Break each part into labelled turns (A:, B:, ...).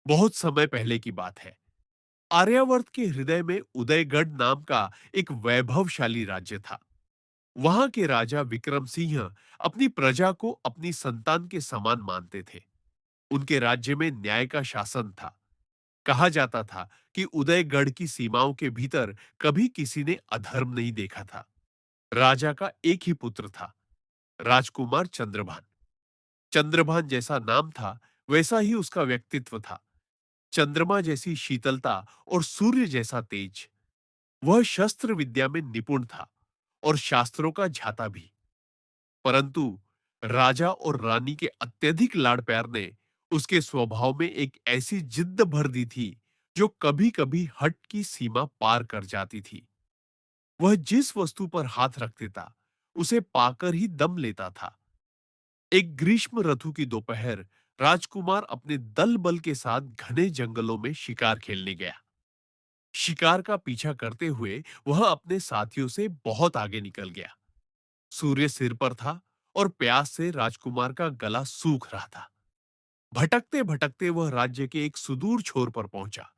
A: बहुत समय पहले की बात है। आर्यावर्त के हृदय में उदयगढ़ नाम का एक वैभवशाली राज्य था। वहां के राजा विक्रम सिंह अपनी प्रजा को अपनी संतान के समान मानते थे। उनके राज्य में न्याय का शासन था। कहा जाता था कि उदयगढ़ की सीमाओं के भीतर कभी किसी ने अधर्म नहीं देखा था। राजा का एक ही पुत्र था, राजकुमार चंद्रभान। चंद्रभान जैसा नाम था, वैसा ही उसका व्यक्तित्व था। चंद्रमा जैसी शीतलता और सूर्य जैसा तेज। वह शस्त्र विद्या में निपुण था और शास्त्रों का झाता भी। परंतु राजा और रानी के अत्यधिक लाड़ प्यार ने उसके स्वभाव में एक ऐसी जिद्द भर दी थी जो कभी-कभी हट की सीमा पार कर जाती थी। वह जिस वस्तु पर हाथ रख देता, उसे पाकर ही दम लेता था। एक ग्रीष्म ऋतु की दोपहर राजकुमार अपने दल बल के साथ घने जंगलों में शिकार खेलने गया। शिकार का पीछा करते हुए वह अपने साथियों से बहुत आगे निकल गया। सूर्य सिर पर था और प्यास से राजकुमार का गला सूख रहा था। भटकते भटकते वह राज्य के एक सुदूर छोर पर पहुंचा,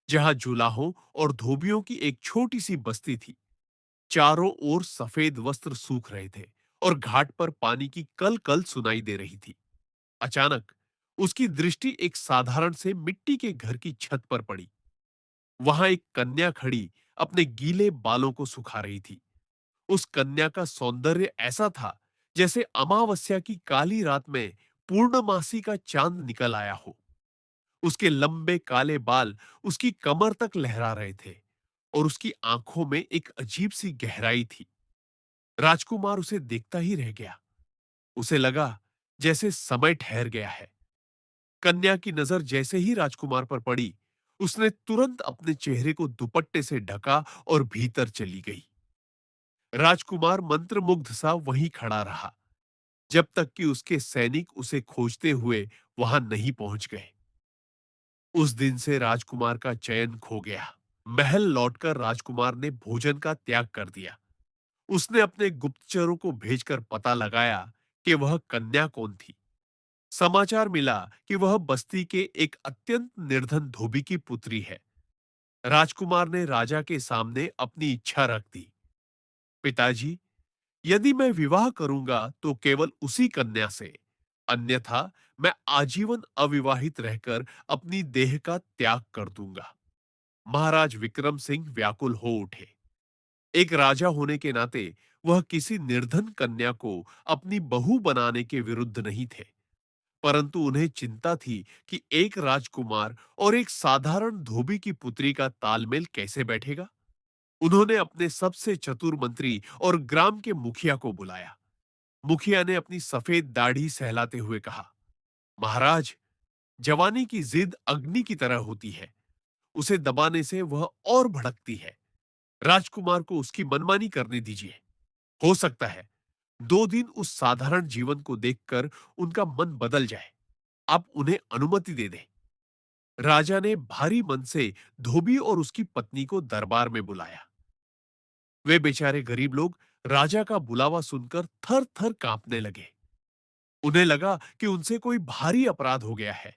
A: जहां जुलाहों और धोबियों की एक छोटी सी बस्ती थी। चारों ओर सफेद वस्त्र सूख रहे थे और घाट पर पानी की कल कल सुनाई दे रही थी। अचानक उसकी दृष्टि एक साधारण से मिट्टी के घर की छत पर पड़ी। वहां एक कन्या खड़ी अपने गीले बालों को सुखा रही थी। उस कन्या का सौंदर्य ऐसा था जैसे अमावस्या की काली रात में पूर्णमासी का चांद निकल आया हो। उसके लंबे काले बाल उसकी कमर तक लहरा रहे थे और उसकी आंखों में एक अजीब सी गहराई थी। राजकुमार उसे देखता ही रह गया। उसे लगा जैसे समय ठहर गया है। कन्या की नजर जैसे ही राजकुमार पर पड़ी, उसने तुरंत अपने चेहरे को दुपट्टे से ढका और भीतर चली गई। राजकुमार मंत्रमुग्ध सा वहीं खड़ा रहा, जब तक कि उसके सैनिक उसे खोजते हुए वहां नहीं पहुंच गए। उस दिन से राजकुमार का चयन खो गया। महल लौटकर राजकुमार ने भोजन का त्याग कर दिया। उसने अपने गुप्तचरों को भेजकर पता लगाया कि वह कन्या कौन थी। समाचार मिला कि वह बस्ती के एक अत्यंत निर्धन धोबी की पुत्री है। राजकुमार ने राजा के सामने अपनी इच्छा रख दी। पिताजी, यदि मैं विवाह करूंगा तो केवल उसी कन्या से, अन्यथा मैं आजीवन अविवाहित रहकर अपनी देह का त्याग कर दूंगा। महाराज विक्रम सिंह व्याकुल हो उठे। एक राजा होने के नाते वह किसी निर्धन कन्या को अपनी बहू बनाने के विरुद्ध नहीं थे, परंतु उन्हें चिंता थी कि एक राजकुमार और एक साधारण धोबी की पुत्री का तालमेल कैसे बैठेगा। उन्होंने अपने सबसे चतुर मंत्री और ग्राम के मुखिया को बुलाया। मुखिया ने अपनी सफेद दाढ़ी सहलाते हुए कहा, महाराज, जवानी की जिद अग्नि की तरह होती है। उसे दबाने से वह और भड़कती है। राजकुमार को उसकी मनमानी करने दीजिए। हो सकता है 2 दिन उस साधारण जीवन को देखकर उनका मन बदल जाए। आप उन्हें अनुमति दे दें। राजा ने भारी मन से धोबी और उसकी पत्नी को दरबार में बुलाया। वे बेचारे गरीब लोग राजा का बुलावा सुनकर थर थर कांपने लगे। उन्हें लगा कि उनसे कोई भारी अपराध हो गया है।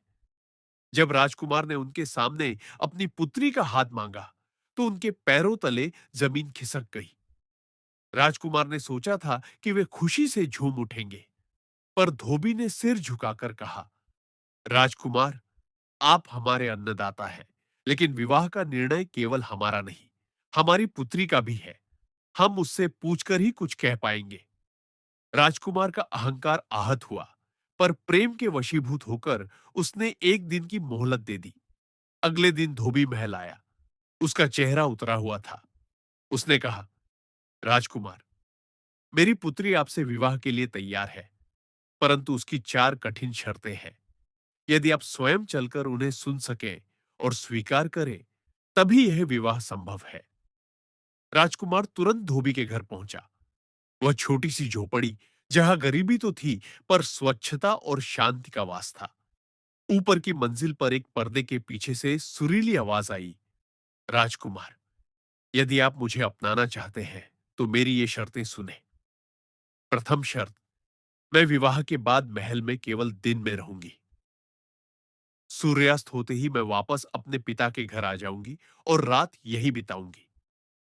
A: जब राजकुमार ने उनके सामने अपनी पुत्री का हाथ मांगा, तो उनके पैरों तले जमीन खिसक गई। राजकुमार ने सोचा था कि वे खुशी से झूम उठेंगे, पर धोबी ने सिर झुकाकर कहा, राजकुमार, आप हमारे अन्नदाता हैं, लेकिन विवाह का निर्णय केवल हमारा नहीं, हमारी पुत्री का भी है। हम उससे पूछकर ही कुछ कह पाएंगे। राजकुमार का अहंकार आहत हुआ, पर प्रेम के वशीभूत होकर उसने एक दिन की मोहलत दे दी। अगले दिन धोबी महल आया। उसका चेहरा उतरा हुआ था। उसने कहा, राजकुमार, मेरी पुत्री आपसे विवाह के लिए तैयार है, परंतु उसकी 4 कठिन शर्तें हैं। यदि आप स्वयं चलकर उन्हें सुन सकें और स्वीकार करें, तभी यह विवाह संभव है। राजकुमार तुरंत धोबी के घर पहुंचा। वह छोटी सी झोपड़ी, जहां गरीबी तो थी, पर स्वच्छता और शांति का वास था। ऊपर की मंजिल पर एक पर्दे के पीछे से सुरीली आवाज आई, राजकुमार, यदि आप मुझे अपनाना चाहते हैं, तो मेरी ये शर्तें सुने। प्रथम शर्त, मैं विवाह के बाद महल में केवल दिन में रहूंगी। सूर्यास्त होते ही मैं वापस अपने पिता के घर आ जाऊंगी और रात यही बिताऊंगी।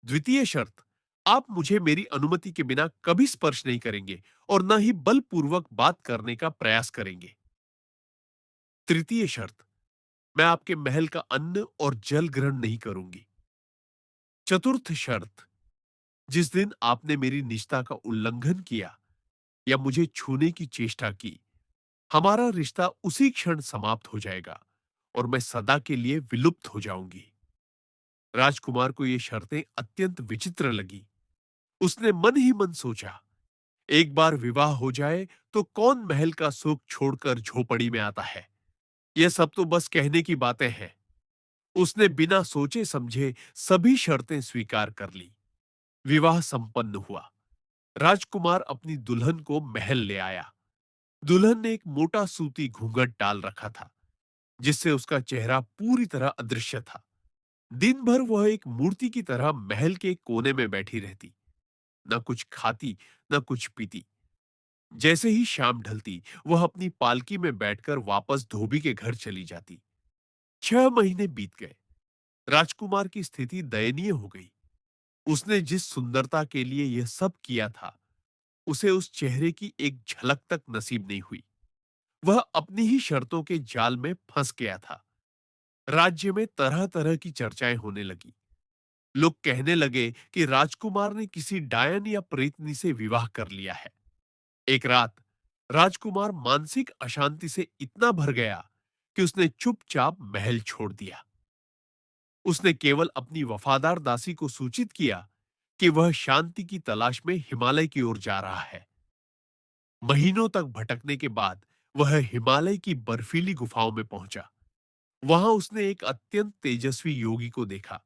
A: द्वितीय शर्त, आप मुझे मेरी अनुमति के बिना कभी स्पर्श नहीं करेंगे और न ही बलपूर्वक बात करने का प्रयास करेंगे। तृतीय शर्त, मैं आपके महल का अन्न और जल ग्रहण नहीं करूंगी। चतुर्थ शर्त, जिस दिन आपने मेरी निजता का उल्लंघन किया या मुझे छूने की चेष्टा की, हमारा रिश्ता उसी क्षण समाप्त हो जाएगा और मैं सदा के लिए विलुप्त हो जाऊंगी। राजकुमार को ये शर्तें अत्यंत विचित्र लगी। उसने मन ही मन सोचा, एक बार विवाह हो जाए तो कौन महल का सुख छोड़कर झोपड़ी में आता है। यह सब तो बस कहने की बातें हैं। उसने बिना सोचे समझे सभी शर्तें स्वीकार कर ली। विवाह संपन्न हुआ। राजकुमार अपनी दुल्हन को महल ले आया। दुल्हन ने एक मोटा सूती घूंघट डाल रखा था, जिससे उसका चेहरा पूरी तरह अदृश्य था। दिन भर वह एक मूर्ति की तरह महल के कोने में बैठी रहती, न कुछ खाती, न कुछ पीती। जैसे ही शाम ढलती, वह अपनी पालकी में बैठकर वापस धोबी के घर चली जाती। 6 महीने बीत गए। राजकुमार की स्थिति दयनीय हो गई। उसने जिस सुंदरता के लिए यह सब किया था, उसे उस चेहरे की एक झलक तक नसीब नहीं हुई। वह अपनी ही शर्तों के जाल में फंस गया था। राज्य में तरह तरह की चर्चाएं होने लगी। लोग कहने लगे कि राजकुमार ने किसी डायन या प्रेतनी से विवाह कर लिया है। एक रात राजकुमार मानसिक अशांति से इतना भर गया कि उसने चुपचाप महल छोड़ दिया। उसने केवल अपनी वफादार दासी को सूचित किया कि वह शांति की तलाश में हिमालय की ओर जा रहा है। महीनों तक भटकने के बाद वह हिमालय की बर्फीली गुफाओं में पहुंचा। वहां उसने एक अत्यंत तेजस्वी योगी को देखा,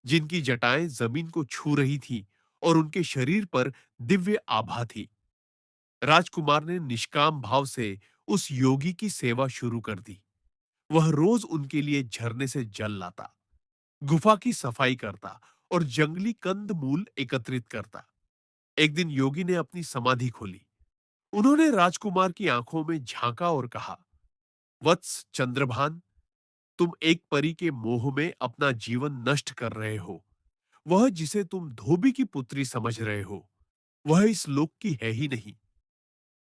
A: जिनकी जटाएं जमीन को छू रही थीं और उनके शरीर पर दिव्य आभा थी। राजकुमार ने निष्काम भाव से उस योगी की सेवा शुरू कर दी। वह रोज उनके लिए झरने से जल लाता, गुफा की सफाई करता और जंगली कंद मूल एकत्रित करता। एक दिन योगी ने अपनी समाधि खोली। उन्होंने राजकुमार की आंखों में झांका और कहा, वत्स चंद्रभान, तुम एक परी के मोह में अपना जीवन नष्ट कर रहे हो। वह जिसे तुम धोबी की पुत्री समझ रहे हो, वह इस लोक की है ही नहीं।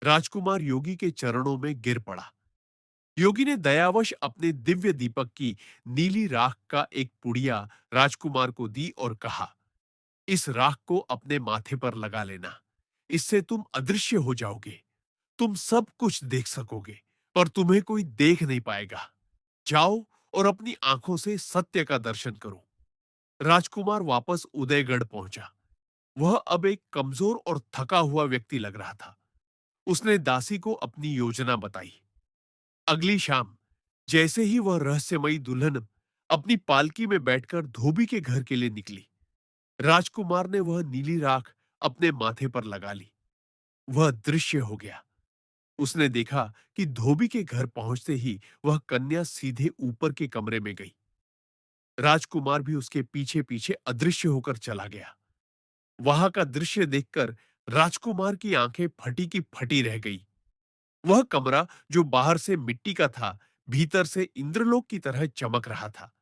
A: राजकुमार योगी के चरणों में गिर पड़ा। योगी ने दयावश अपने दिव्य दीपक की नीली राख का एक पुड़िया राजकुमार को दी और कहा, इस राख को अपने माथे पर लगा लेना। इससे तुम अदृश्य हो जाओगे। तुम सब कुछ देख सकोगे और तुम्हें कोई देख नहीं पाएगा। जाओ और अपनी आंखों से सत्य का दर्शन करो। राजकुमार वापस उदयगढ़ पहुंचा। वह अब एक कमजोर और थका हुआ व्यक्ति लग रहा था। उसने दासी को अपनी योजना बताई। अगली शाम जैसे ही वह रहस्यमयी दुल्हन अपनी पालकी में बैठकर धोबी के घर के लिए निकली, राजकुमार ने वह नीली राख अपने माथे पर लगा ली। वह दृश्य हो गया। उसने देखा कि धोबी के घर पहुंचते ही वह कन्या सीधे ऊपर के कमरे में गई। राजकुमार भी उसके पीछे पीछे अदृश्य होकर चला गया। वहां का दृश्य देखकर राजकुमार की आंखें फटी की फटी रह गई। वह कमरा जो बाहर से मिट्टी का था, भीतर से इंद्रलोक की तरह चमक रहा था।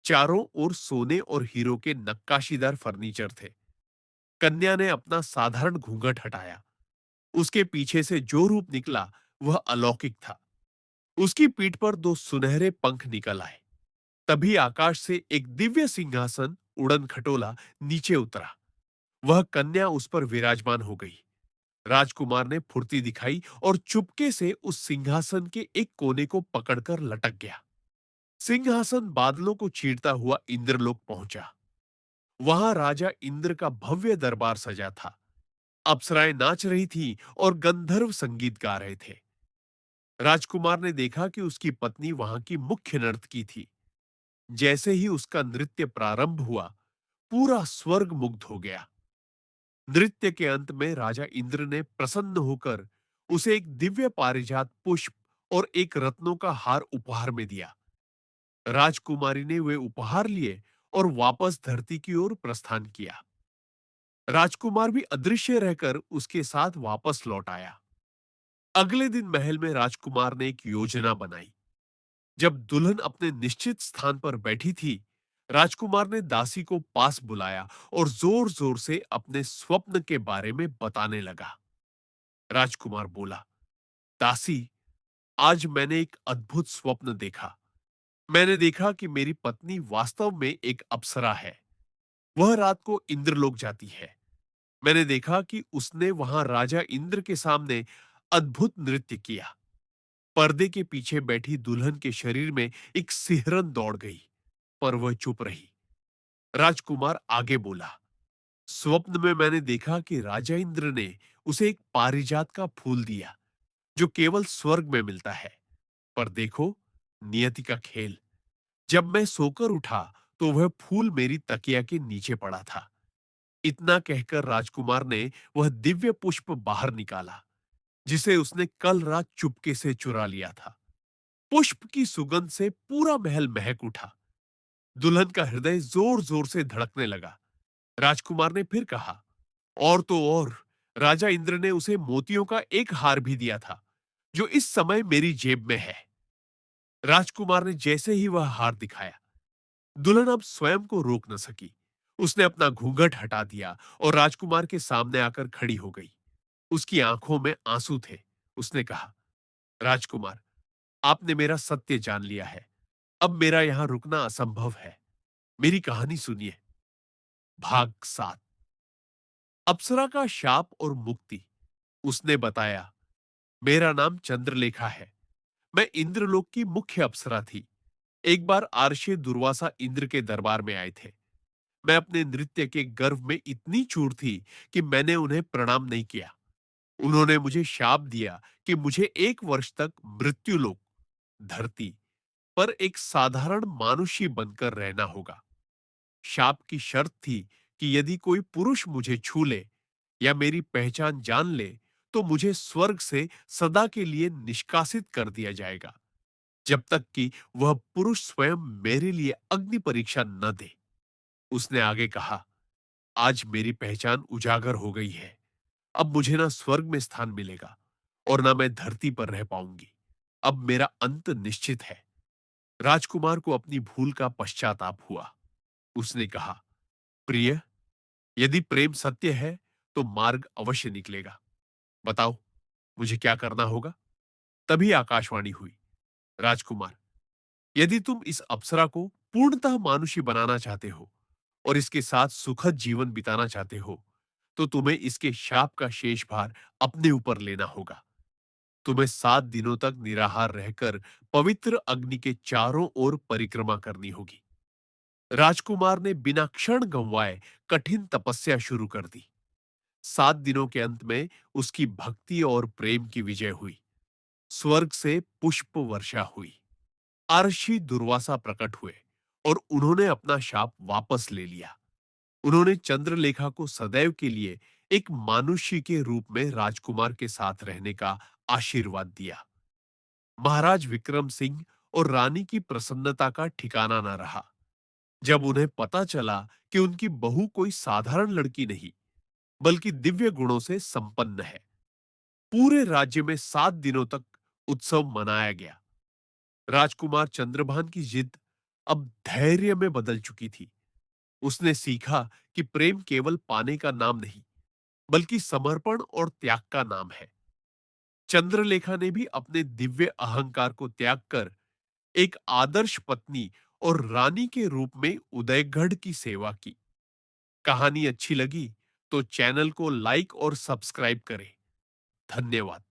A: चारों ओर सोने और हीरो के नक्काशीदार फर्नीचर थे। कन्या ने अपना साधारण घूंघट हटाया। उसके पीछे से जो रूप निकला वह अलौकिक था। उसकी पीठ पर दो सुनहरे पंख निकल आए। तभी आकाश से एक दिव्य सिंहासन उड़न खटोला नीचे उतरा। वह कन्या उस पर विराजमान हो गई। राजकुमार ने फुर्ती दिखाई और चुपके से उस सिंहासन के एक कोने को पकड़कर लटक गया। सिंहासन बादलों को चीरता हुआ इंद्रलोक पहुंचा। वहां राजा इंद्र का भव्य दरबार सजा था। अप्सराएं नाच रही थीं और गंधर्व संगीत गा रहे थे। राजकुमार ने देखा कि उसकी पत्नी वहां की मुख्य नर्तकी थी। जैसे ही उसका नृत्य प्रारंभ हुआ, पूरा स्वर्ग मुग्ध हो गया। नृत्य के अंत में राजा इंद्र ने प्रसन्न होकर उसे एक दिव्य पारिजात पुष्प और एक रत्नों का हार उपहार में दिया। राजकुमारी ने वे उपहार लिए और वापस धरती की ओर प्रस्थान किया। राजकुमार भी अदृश्य रहकर उसके साथ वापस लौट आया। अगले दिन महल में राजकुमार ने एक योजना बनाई। जब दुल्हन अपने निश्चित स्थान पर बैठी थी, राजकुमार ने दासी को पास बुलाया और जोर-जोर से अपने स्वप्न के बारे में बताने लगा। राजकुमार बोला, दासी, आज मैंने एक अद्भुत स्वप्न देखा। मैंने देखा कि मेरी पत्नी वास्तव में एक अप्सरा है। वह रात को इंद्रलोक जाती है। मैंने देखा कि उसने वहां राजा इंद्र के सामने अद्भुत नृत्य किया। पर्दे के पीछे बैठी दुल्हन के शरीर में एक सिहरन दौड़ गई, पर वह चुप रही। राजकुमार आगे बोला, स्वप्न में मैंने देखा कि राजा इंद्र ने उसे एक पारिजात का फूल दिया, जो केवल स्वर्ग में मिलता है। पर देखो, नियति का खेल। जब मैं सोकर उठा, तो वह फूल मेरी तकिया के नीचे पड़ा था। इतना कहकर राजकुमार ने वह दिव्य पुष्प बाहर निकाला, जिसे उसने कल रात चुपके से चुरा लिया था। पुष्प की सुगंध से पूरा महल महक उठा। दुल्हन का हृदय जोर जोर से धड़कने लगा। राजकुमार ने फिर कहा, और तो और, राजा इंद्र ने उसे मोतियों का एक हार भी दिया था, जो इस समय मेरी जेब में है। राजकुमार ने जैसे ही वह हार दिखाया, दुल्हन अब स्वयं को रोक न सकी। उसने अपना घूंघट हटा दिया और राजकुमार के सामने आकर खड़ी हो गई। उसकी आंखों में आंसू थे। उसने कहा, राजकुमार, आपने मेरा सत्य जान लिया है। अब मेरा यहां रुकना असंभव है। मेरी कहानी सुनिए। भाग 7। अप्सरा का शाप और मुक्ति। उसने बताया, मेरा नाम चंद्रलेखा है। मैं इंद्रलोक की मुख्य अप्सरा थी। एक बार आर्षी दुर्वासा इंद्र के दरबार में आए थे। मैं अपने नृत्य के गर्व में इतनी चूर थी कि मैंने उन्हें प्रणाम नहीं किया। उन्होंने मुझे शाप दिया कि मुझे 1 वर्ष तक मृत्युलोक, धरती पर एक साधारण मानुषी बनकर रहना होगा। शाप की शर्त थी कि यदि कोई पुरुष मुझे छू ले या मेरी पहचान जान ले, तो मुझे स्वर्ग से सदा के लिए निष्कासित कर दिया जाएगा, जब तक कि वह पुरुष स्वयं मेरे लिए अग्नि परीक्षा न दे। उसने आगे कहा, आज मेरी पहचान उजागर हो गई है। अब मुझे ना स्वर्ग में स्थान मिलेगा और ना मैं धरती पर रह पाऊंगी। अब मेरा अंत निश्चित है। राजकुमार को अपनी भूल का पश्चाताप हुआ। उसने कहा, प्रिय, यदि प्रेम सत्य है, तो मार्ग अवश्य निकलेगा। बताओ, मुझे क्या करना होगा? तभी आकाशवाणी हुई, राजकुमार, यदि तुम इस अप्सरा को पूर्णतः मानुषी बनाना चाहते हो और इसके साथ सुखद जीवन बिताना चाहते हो, तो तुम्हें इसके शाप का शेष भार अपने ऊपर लेना होगा। तुम्हें 7 दिनों तक निराहार रहकर पवित्र अग्नि के चारों ओर परिक्रमा करनी होगी। राजकुमार ने बिना क्षण गंवाए कठिन तपस्या शुरू कर दी। 7 दिनों के अंत में उसकी भक्ति और प्रेम की विजय हुई। स्वर्ग से पुष्प वर्षा हुई। अर्षि दुर्वासा प्रकट हुए और उन्होंने अपना शाप वापस ले लिया। उन्होंने चंद्रलेखा को सदैव के लिए एक मानुष्य के रूप में राजकुमार के साथ रहने का आशीर्वाद दिया। महाराज विक्रम सिंह और रानी की प्रसन्नता का ठिकाना न रहा जब उन्हें पता चला कि उनकी बहू कोई साधारण लड़की नहीं, बल्कि दिव्य गुणों से संपन्न है। पूरे राज्य में 7 दिनों तक उत्सव मनाया गया। राजकुमार चंद्रभान की जिद अब धैर्य में बदल चुकी थी। उसने सीखा कि प्रेम केवल पाने का नाम नहीं, बल्कि समर्पण और त्याग का नाम है। चंद्रलेखा ने भी अपने दिव्य अहंकार को त्याग कर एक आदर्श पत्नी और रानी के रूप में उदयगढ़ की सेवा की। कहानी अच्छी लगी तो चैनल को लाइक और सब्सक्राइब करें। धन्यवाद।